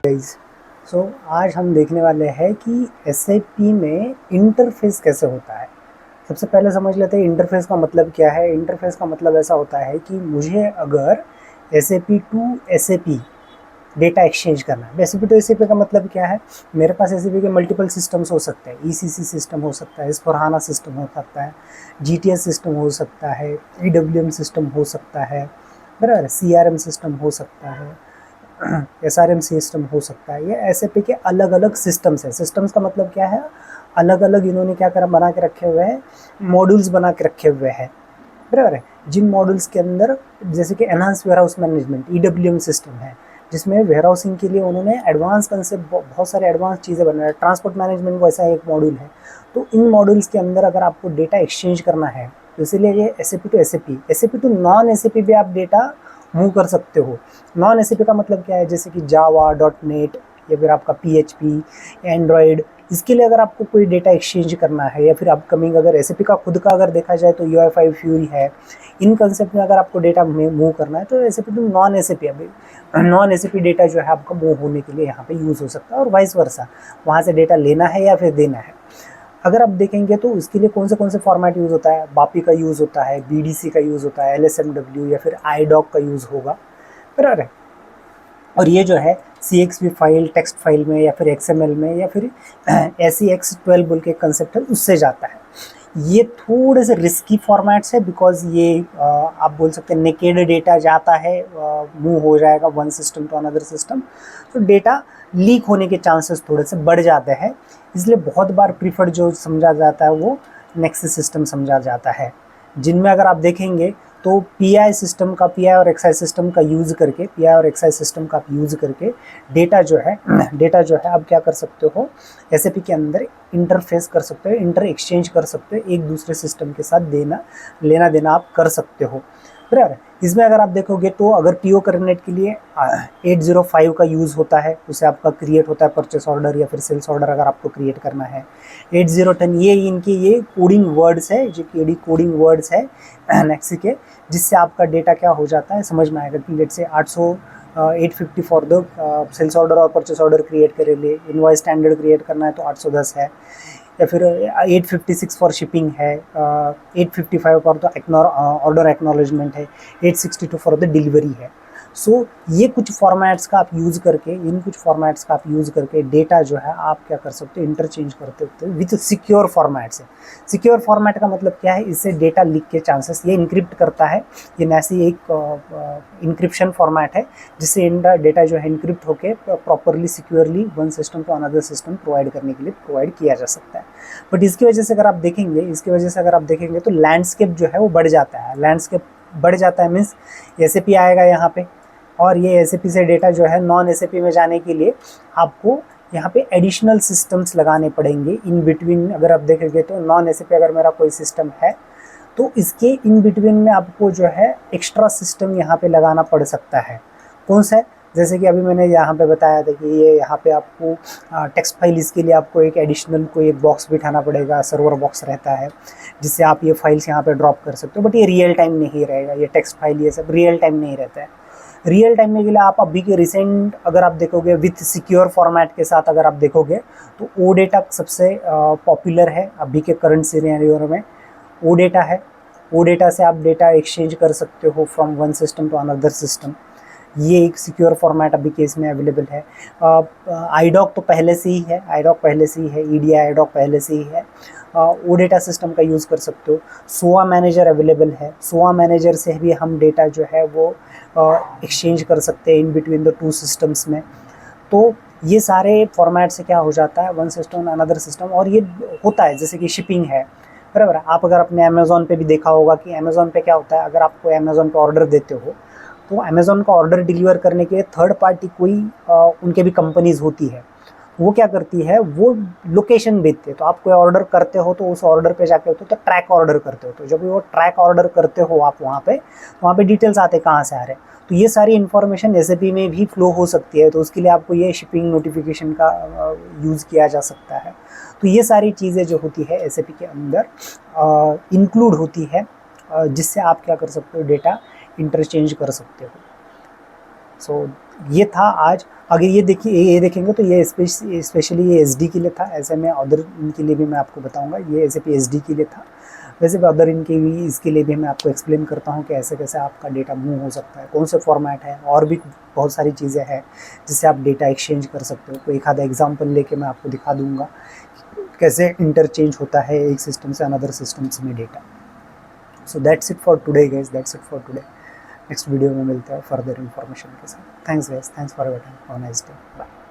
Guys, आज हम देखने वाले हैं कि एसएपी में इंटरफेस कैसे होता है। सबसे पहले समझ लेते हैं इंटरफेस का मतलब क्या है। इंटरफेस का मतलब ऐसा होता है कि मुझे अगर SAP to SAP data exchange करना है। एसएपी टू एसएपी का मतलब क्या है, मेरे पास एसएपी के मल्टीपल सिस्टम्स हो सकते हैं। ईसीसी सिस्टम हो सकता है, एस/4HANA सिस्टम हो सकता है, जीटीएस सिस्टम हो सकता है, ईडब्ल्यूएम सिस्टम हो सकता है, बराबर, सीआरएम सिस्टम हो सकता है, एसआरएम सिस्टम हो सकता है। ये एसएपी के अलग अलग सिस्टम्स हैं। सिस्टम्स का मतलब क्या है, अलग अलग इन्होंने क्या करा, बना के रखे हुए हैं, मॉड्यूल्स बना के रखे हुए हैं, बराबर है। जिन मॉड्यूल्स के अंदर जैसे कि एनहांस वेयरहाउस मैनेजमेंट ईडब्ल्यूएम सिस्टम है, जिसमें वेयरहाउसिंग के लिए उन्होंने एडवांस कंसेप्ट, बहुत सारे एडवांस चीज़ें बनाया। ट्रांसपोर्ट मैनेजमेंट वैसा एक मॉड्यूल है। तो इन मॉड्यूल्स के अंदर अगर आपको डेटा एक्सचेंज करना है तो इसीलिए ये एसएपी टू नॉन एसएपी भी आप डेटा मूव कर सकते हो। नॉन एसएपी का मतलब क्या है, जैसे कि जावा, .NET या फिर आपका PHP, एंड्रॉयड, इसके लिए अगर आपको कोई डेटा एक्सचेंज करना है, या फिर अपकमिंग अगर एसएपी का खुद का अगर देखा जाए तो UI5 फ्यूरी है, इन कंसेप्ट में अगर आपको डेटा मूव करना है तो एसएपी टू नॉन एसएपी, अभी नॉन एसएपी डेटा जो है आपका मूव होने के लिए यहाँ पे यूज़ हो सकता है, और वाइस वर्सा, वहाँ से डेटा लेना है या फिर देना है। अगर आप देखेंगे तो उसके लिए कौन से फॉर्मेट यूज़ होता है, बापी का यूज़ होता है, BDC का यूज़ होता है, LSMW या फिर IDOC का यूज़ होगा, बराबर है। और ये जो है CXV फाइल, टेक्स्ट फाइल में या फिर XML में या फिर SEX12 बोल के कंसेप्ट है, उससे जाता है। ये थोड़े से रिस्की फॉर्मेट्स है, बिकॉज ये आप बोल सकते हैं नेकेड डेटा जाता है, मूव हो जाएगा one system to another system, तो डेटा लीक होने के चांसेस थोड़े से बढ़ जाते हैं। इसलिए बहुत बार प्रीफर्ड जो समझा जाता है वो नेक्सस सिस्टम समझा जाता है, जिनमें अगर आप देखेंगे तो पी आई और एक्सआई सिस्टम का यूज़ करके, डेटा जो है आप क्या कर सकते हो, एसएपी के अंदर इंटरफेस कर सकते हो, इंटर एक्सचेंज कर सकते हो, एक दूसरे सिस्टम के साथ लेना देना आप कर सकते हो, बराबर। इसमें अगर आप देखोगे तो अगर पीओ करनेट के लिए 805 का यूज़ होता है, उसे आपका क्रिएट होता है परचेस ऑर्डर या फिर सेल्स ऑर्डर अगर आपको क्रिएट करना है। 8010 ये इनकी ये कोडिंग वर्ड्स है, जो कि कोडिंग वर्ड्स है नेक्सी के, जिससे आपका डेटा क्या हो जाता है समझ में आएगा कि लेट से 850 फॉर द सेल्स ऑर्डर और परचेस ऑर्डर क्रिएट करे लिए, इनवॉइस स्टैंडर्ड क्रिएट करना है तो 810 है, या फिर 856 फॉर शिपिंग है, 855 फॉर द ऑर्डर एक्नॉलेजमेंट है, 862 फॉर द डिलीवरी है। सो ये कुछ फॉर्मेट्स का आप यूज़ करके डेटा जो है आप क्या कर सकते हो, इंटरचेंज करते हो विथ सिक्योर फॉर्मेट से। सिक्योर फॉर्मेट का मतलब क्या है, इससे डेटा लीक के चांसेस, ये इनक्रिप्ट करता है। ये ऐसी एक इंक्रिप्शन फॉर्मेट है जिससे डेटा जो है इनक्रिप्ट होकर properly securely one system to another system provide करने के लिए प्रोवाइड किया जा सकता है। बट इसकी वजह से अगर आप देखेंगे तो लैंडस्केप जो है वो बढ़ जाता है। मीन्स एसएपी आएगा यहाँ पे, और ये एसएपी से डेटा जो है नॉन एसएपी में जाने के लिए आपको यहाँ पे एडिशनल सिस्टम्स लगाने पड़ेंगे इन बिटवीन। अगर आप देखेंगे तो नॉन एसएपी अगर मेरा कोई सिस्टम है तो इसके इन बिटवीन में आपको जो है एक्स्ट्रा सिस्टम यहाँ पे लगाना पड़ सकता है। कौन सा है, जैसे कि अभी मैंने यहाँ पे बताया था कि ये यहाँ पे आपको टेक्स्ट फाइल, इसके लिए आपको एक एडिशनल कोई एक बॉक्स बिठाना पड़ेगा, सर्वर बॉक्स रहता है जिससे आप ये फाइल्स यहाँ पे ड्रॉप कर सकते हो। बट ये रियल टाइम नहीं रहेगा, ये टेक्स्ट फाइल ये सब रियल टाइम नहीं रहता है। रियल टाइम में के लिए आप अभी के रिसेंट अगर आप देखोगे विथ सिक्योर फॉर्मेट के साथ अगर आप देखोगे तो ओ डेटा सबसे पॉपुलर है अभी के करंट सिनेरियो में। ओ डेटा है, ओ डेटा से आप डेटा एक्सचेंज कर सकते हो from one system to another system. ये एक सिक्योर फॉर्मेट अभी केस में अवेलेबल है। IDOC तो पहले से ही है, EDI IDOC पहले से ही है। ओ डेटा सिस्टम का यूज़ कर सकते हो। सोआ मैनेजर अवेलेबल है, सोआ मैनेजर से भी हम डेटा जो है वो एक्सचेंज कर सकते हैं in between the two systems में। तो ये सारे फॉर्मेट से क्या हो जाता है, वन सिस्टम अनदर सिस्टम। और ये होता है जैसे कि शिपिंग है, बराबर। आप अगर अपने अमेज़ॉन पे भी देखा होगा कि अमेज़ॉन पे क्या होता है, अगर आप कोई अमेज़ॉन पे ऑर्डर देते हो तो अमेज़ॉन का ऑर्डर डिलीवर करने के लिए थर्ड पार्टी कोई उनके भी कंपनीज होती है, वो क्या करती है, वो लोकेशन भेजते हैं। तो आप कोई ऑर्डर करते हो तो उस ऑर्डर पे जाके होते हो तो ट्रैक ऑर्डर करते हो, तो जब वो ट्रैक ऑर्डर करते हो आप वहाँ पे डिटेल्स आते हैं कहाँ से आ रहे हैं। तो ये सारी इन्फॉर्मेशन एसएपी में भी फ्लो हो सकती है, तो उसके लिए आपको ये शिपिंग नोटिफिकेशन का यूज़ किया जा सकता है। तो ये सारी चीज़ें जो होती है एसएपी के अंदर इंक्लूड होती है, जिससे आप क्या कर सकते हो, डेटा इंटरचेंज कर सकते हो। सो ये था आज। अगर ये देखिए, ये देखेंगे तो ये स्पेशली ये एसडी के लिए था। ऐसे में अदर इनके लिए भी मैं आपको बताऊंगा, ये SAP SD के लिए था। वैसे भी अदर इनके भी, इसके लिए भी मैं आपको एक्सप्लेन करता हूँ कि ऐसे कैसे आपका डेटा मूव हो सकता है, कौन से फॉर्मेट है, और भी बहुत सारी चीज़ें हैं जिससे आप डेटा एक्सचेंज कर सकते हो। कोई एक आधा एग्जाम्पल लेके मैं आपको दिखा दूंगा कैसे इंटरचेंज होता है एक सिस्टम से अनदर सिस्टम्स में data. So that's it for today guys, that's it for today. Next video में मिलते हैं फर्दर इन्फॉर्मेशन के साथ। Thanks guys, thanks for your time, have a nice day, bye.